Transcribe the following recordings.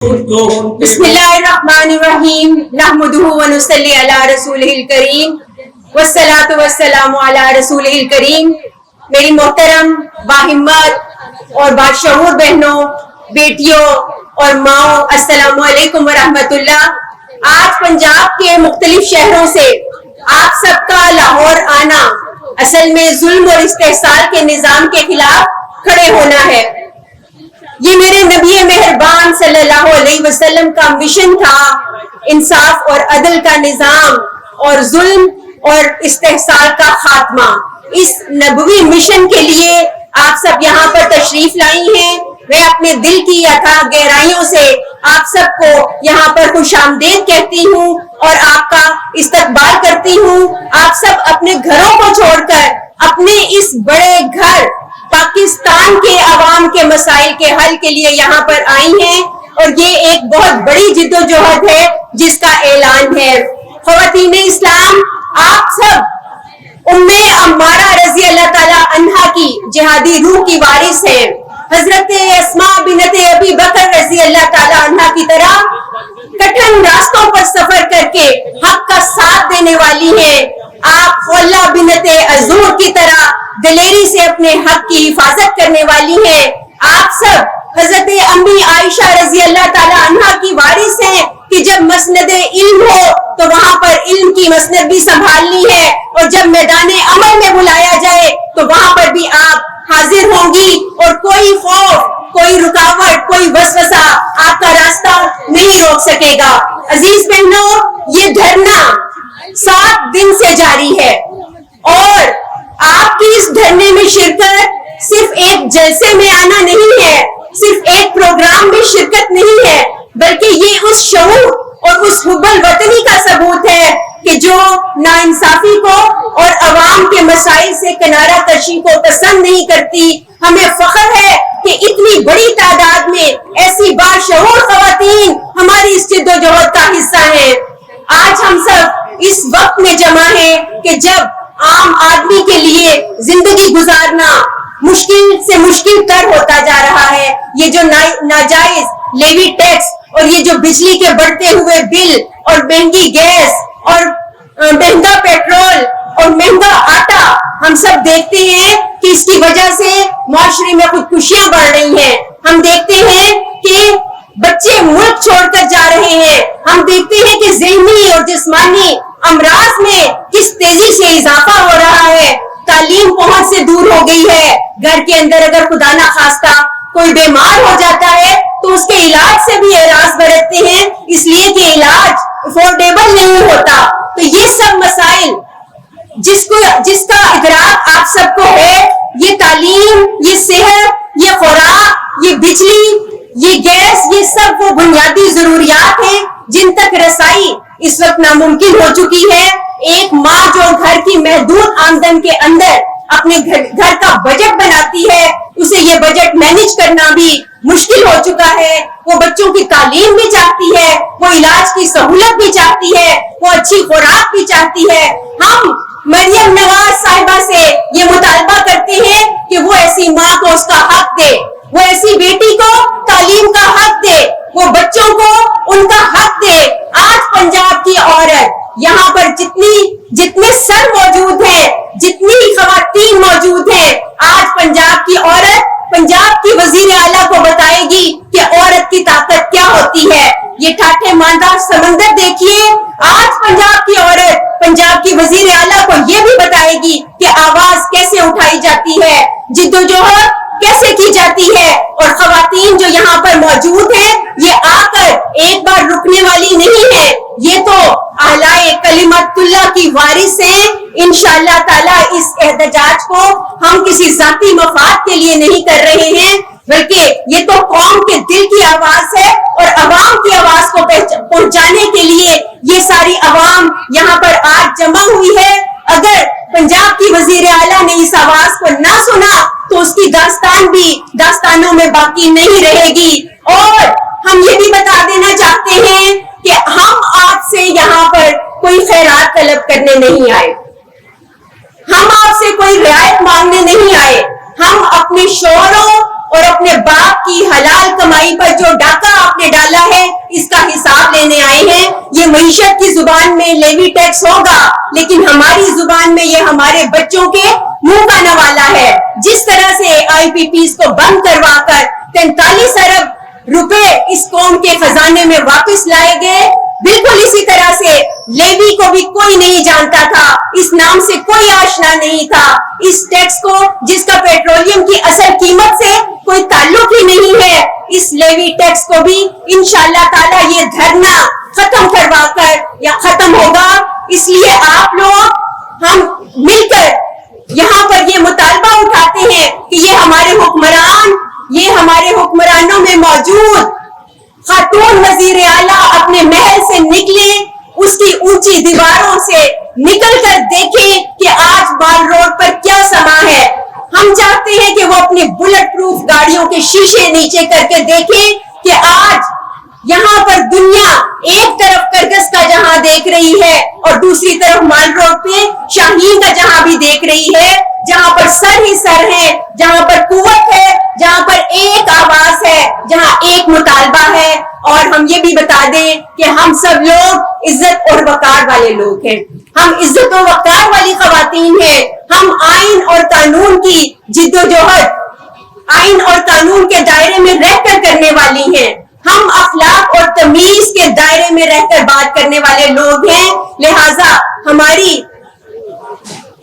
بسم اللہ الرحمن الرحیم نحمدہ ونصلی علی رسولہ الکریم والصلاۃ والسلام علی رسولہ الکریم۔ میری محترم باہمت اور باشعور بہنوں، بیٹیوں اور ماؤں، السلام علیکم ورحمۃ اللہ۔ آج پنجاب کے مختلف شہروں سے آپ سب کا لاہور آنا اصل میں ظلم اور استحصال کے نظام کے خلاف کھڑے ہونا ہے۔ یہ میرے نبی مہربان صلی اللہ علیہ وسلم کا مشن تھا، انصاف اور عدل کا نظام اور ظلم اور استحصال کا خاتمہ۔ اس نبوی مشن کے لیے آپ سب یہاں پر تشریف لائی ہیں۔ میں اپنے دل کی اتھاہ گہرائیوں سے آپ سب کو یہاں پر خوش آمدید کہتی ہوں اور آپ کا استقبال کرتی ہوں۔ آپ سب اپنے گھروں کو چھوڑ کر اپنے اس بڑے گھر پاکستان کے عوام کے مسائل کے حل کے لیے یہاں پر آئی ہیں، اور یہ ایک بہت بڑی جدوجہد ہے جس کا اعلان ہے۔ خواتین اسلام، آپ سب ام عمارہ رضی اللہ تعالی عنہا کی جہادی روح کی وارث ہیں۔ حضرت اسماء بنت ابی بکر رضی اللہ تعالی عنہا کی طرح کٹھن راستوں پر سفر کر کے حق کا ساتھ دینے والی ہیں۔ آپ خولہ بنت عزور کی طرح دلیری سے اپنے حق کی حفاظت کرنے والی ہیں۔ آپ سب حضرت امی عائشہ رضی اللہ تعالی عنہا کی وارث ہیں کہ جب مسند علم ہو تو وہاں پر علم کی مسند بھی سنبھالنی ہے، اور جب میدان عمل میں بلایا جائے تو وہاں پر بھی آپ حاضر ہوں گی، اور کوئی خوف، کوئی رکاوٹ، کوئی وسوسہ آپ کا راستہ نہیں روک سکے گا۔ عزیز بہنوں، یہ دھرنا 7 دن سے جاری ہے، اور آپ کی اس دھرنے میں شرکت صرف ایک جلسے میں آنا نہیں ہے، صرف ایک پروگرام میں شرکت نہیں ہے، بلکہ یہ اس شعور اور اس حب الوطنی کا ثبوت ہے کہ جو ناانصافی کو اور عوام کے مسائل سے کنارہ کشی کو پسند نہیں کرتی۔ ہمیں فخر ہے کہ اتنی بڑی تعداد میں ایسی باشعور خواتین ہماری اس جدوجہد کا حصہ ہیں۔ آج ہم سب اس وقت میں جمع ہیں کہ جب عام آدمی کے لیے زندگی گزارنا مشکل سے مشکل تر ہوتا جا رہا ہے۔ یہ جو ناجائز لیوی ٹیکس اور یہ جو بجلی کے بڑھتے ہوئے بل اور مہنگی گیس اور مہنگا پیٹرول اور مہنگا آٹا، ہم سب دیکھتے ہیں کہ اس کی وجہ سے معاشرے میں خودکشیاں بڑھ رہی ہیں۔ ہم دیکھتے ہیں کہ بچے ملک چھوڑ کر جا رہے ہیں۔ ہم دیکھتے ہیں کہ ذہنی اور جسمانی امراض میں کس تیزی سے اضافہ ہو رہا ہے۔ تعلیم پہنچ سے دور ہو گئی ہے۔ گھر کے اندر اگر خدا نہ خواستہ کوئی بیمار ہو جاتا ہے تو اس کے علاج سے بھی اعراض برتتے ہیں، اس لیے کہ علاج افورڈیبل نہیں ہوتا۔ تو یہ سب مسائل جس کا ادراک آپ سب کو ہے، یہ تعلیم، یہ صحت، یہ خوراک، یہ بجلی، یہ گیس، یہ سب وہ بنیادی ضروریات ہیں جن تک رسائی اس وقت ناممکن ہو چکی ہے۔ ایک ماں جو گھر کی محدود آمدن کے اندر اپنے گھر کا بجٹ بناتی ہے، اسے یہ بجٹ مینج کرنا بھی مشکل ہو چکا ہے۔ وہ بچوں کی تعلیم بھی چاہتی ہے، وہ علاج کی سہولت بھی چاہتی ہے، وہ اچھی خوراک بھی چاہتی ہے۔ ہم مریم نواز صاحبہ سے یہ مطالبہ کرتے ہیں کہ وہ ایسی ماں کو اس کا حق دے، وہ ایسی بیٹی کو تعلیم کا حق دے، وہ بچوں کو ان کا حق دے۔ آج پنجاب کی عورت، یہاں پر جتنے سر موجود ہیں، جتنی خواتین موجود ہیں، آج پنجاب کی عورت پنجاب کی وزیر اعلیٰ کو بتائے گی کہ عورت کی طاقت کیا ہوتی ہے۔ یہ ٹھاٹھے ماندہ سمندر دیکھیے، آج پنجاب کی عورت پنجاب کی وزیر اعلیٰ کو یہ بھی بتائے گی کہ آواز کیسے اٹھائی جاتی ہے، جدوجہد کیسے کی جاتی ہے۔ اور خواتین جو یہاں پر موجود ہیں، یہ آ کر ایک بار رکنے والی نہیں ہے، یہ تو اعلی کلمت اللہ کی وارث ہیں۔ انشاءاللہ تعالیٰ اس احتجاج کو ہم کسی ذاتی مفاد کے لیے نہیں کر رہے ہیں، بلکہ یہ تو قوم کے دل کی آواز ہے، اور عوام کی آواز کو پہنچانے کے لیے یہ ساری عوام یہاں پر آج جمع ہوئی ہے۔ اگر پنجاب کی وزیر اعلیٰ نے اس آواز کو نہ سنا تو اس کی داستان بھی داستانوں میں باقی نہیں رہے گی۔ اور ہم یہ بھی بتا دینا چاہتے ہیں کہ ہم آپ سے یہاں پر کوئی خیرات طلب کرنے نہیں آئے، ہم آپ سے کوئی رعایت مانگنے نہیں آئے۔ ہم اپنے شوہروں اور اپنے باپ کی حلال کمائی پر جو ڈاکہ آپ نے ڈالا ہے اس کا حساب لینے آئے ہیں. یہ معیشت کی زبان میں لیوی ٹیکس ہوگا, لیکن ہماری زبان میں یہ ہمارے بچوں کے منہ کا نوالا ہے. جس طرح سے آئی پی پیز کو بند کروا کر 43 ارب روپے اس قوم کے خزانے میں واپس لائے گئے, بالکل اسی طرح سے لیوی کو بھی کوئی نہیں جانتا تھا, اس نام سے کوئی آشنا نہیں تھا. اس ٹیکس کو, جس کا پیٹرولیم کی اصل قیمت سے کوئی تعلق ہی نہیں ہے, اس لیوی ٹیکس کو بھی انشاءاللہ تعالی یہ دھرنا ختم کروا کر یا ختم ہوگا. اس لیے آپ لوگ ہم مل کر یہاں پر یہ مطالبہ اٹھاتے ہیں کہ یہ ہمارے حکمران, یہ ہمارے حکمرانوں میں موجود خاتون وزیر اعلیٰ اپنے محل سے نکلے, اس کی اونچی دیواروں سے نکل کر دیکھیں کہ آج مال روڈ پر کیا سما ہے. ہم چاہتے ہیں کہ وہ اپنی بلٹ پروف گاڑیوں کے شیشے نیچے کر کے دیکھیں کہ آج یہاں پر دنیا ایک طرف کرگس کا جہاں دیکھ رہی ہے اور دوسری طرف مال روڈ پہ شاہین کا جہاں بھی دیکھ رہی ہے, جہاں پر سر ہی سر ہے, جہاں پر قوت ہے, جہاں پر ایک آواز ہے, جہاں ایک مطالبہ ہے. اور ہم یہ بھی بتا دیں کہ ہم سب لوگ عزت اور وقار والے لوگ ہیں, ہم عزت و وقار والی خواتین ہیں. ہم آئین اور قانون کی جد و جہد آئین اور قانون کے دائرے میں رہ کر کرنے والی ہیں. ہم اخلاق اور تمیز کے دائرے میں رہ کر بات کرنے والے لوگ ہیں. لہٰذا ہماری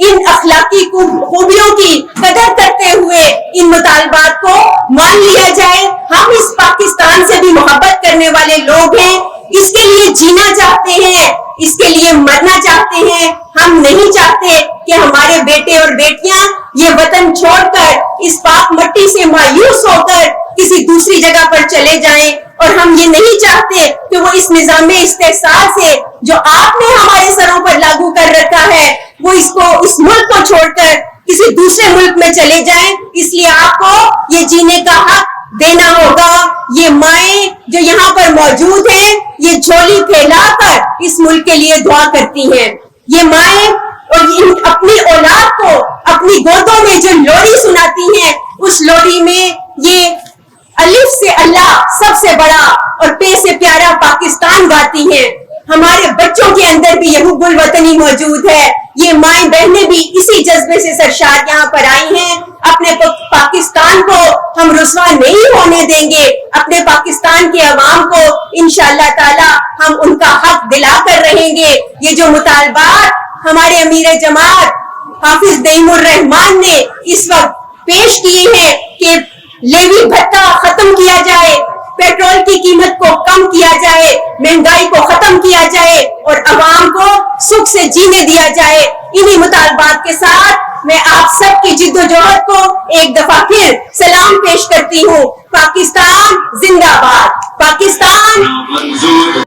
ان اخلاقی خوبیوں کی قدر کرتے ہوئے ان مطالبات کو مان لیا جائے. ہم اس پاکستان سے بھی محبت کرنے والے لوگ ہیں, اس کے لیے جینا چاہتے ہیں, اس کے لیے مرنا چاہتے ہیں. ہم نہیں چاہتے کہ ہمارے بیٹے اور بیٹیاں یہ وطن چھوڑ کر اس پاک مٹی سے مایوس ہو کر کسی دوسری جگہ پر چلے جائیں. اور ہم یہ نہیں چاہتے کہ وہ اس نظام استحصال سے جو آپ نے ہمارے سروں پر لاگو کر رکھا ہے وہ اس ملک کو چھوڑ کر کسی دوسرے ملک میں چلے جائیں. اس لیے آپ کو یہ جینے کا حق دینا ہوگا. یہ مائیں جو یہاں پر موجود ہیں یہ جھولی پھیلا کر اس ملک کے لیے دعا کرتی ہیں. یہ مائیں اور اپنی اولاد کو اپنی گودوں میں جو لوری سناتی ہیں, اس لوری میں یہ الف سے اللہ سب سے بڑا اور پے سے پیارا پاکستان گاتی ہیں. ہمارے بچوں کے اندر بھی یہ حب الوطنی موجود ہے. یہ مائیں بہنیں بھی اسی جذبے سے سرشار یہاں پر آئی ہیں. اپنے پاکستان کو ہم رسوا نہیں ہونے دیں گے. اپنے پاکستان کے عوام کو انشاءاللہ تعالی ہم ان کا حق دلا کر رہیں گے. یہ جو مطالبات ہمارے امیر جماعت حافظ دیم الرحمان نے اس وقت پیش کیے ہیں کہ لیوی بھتہ ختم کیا جائے, پیٹرول کی قیمت کو کم کیا جائے, مہنگائی کو ختم کیا جائے اور عوام کو سکھ سے جینے دیا جائے, انہی مطالبات کے ساتھ میں آپ سب کی جد و جہد کو ایک دفعہ پھر سلام پیش کرتی ہوں. پاکستان زندہ باد. پاکستان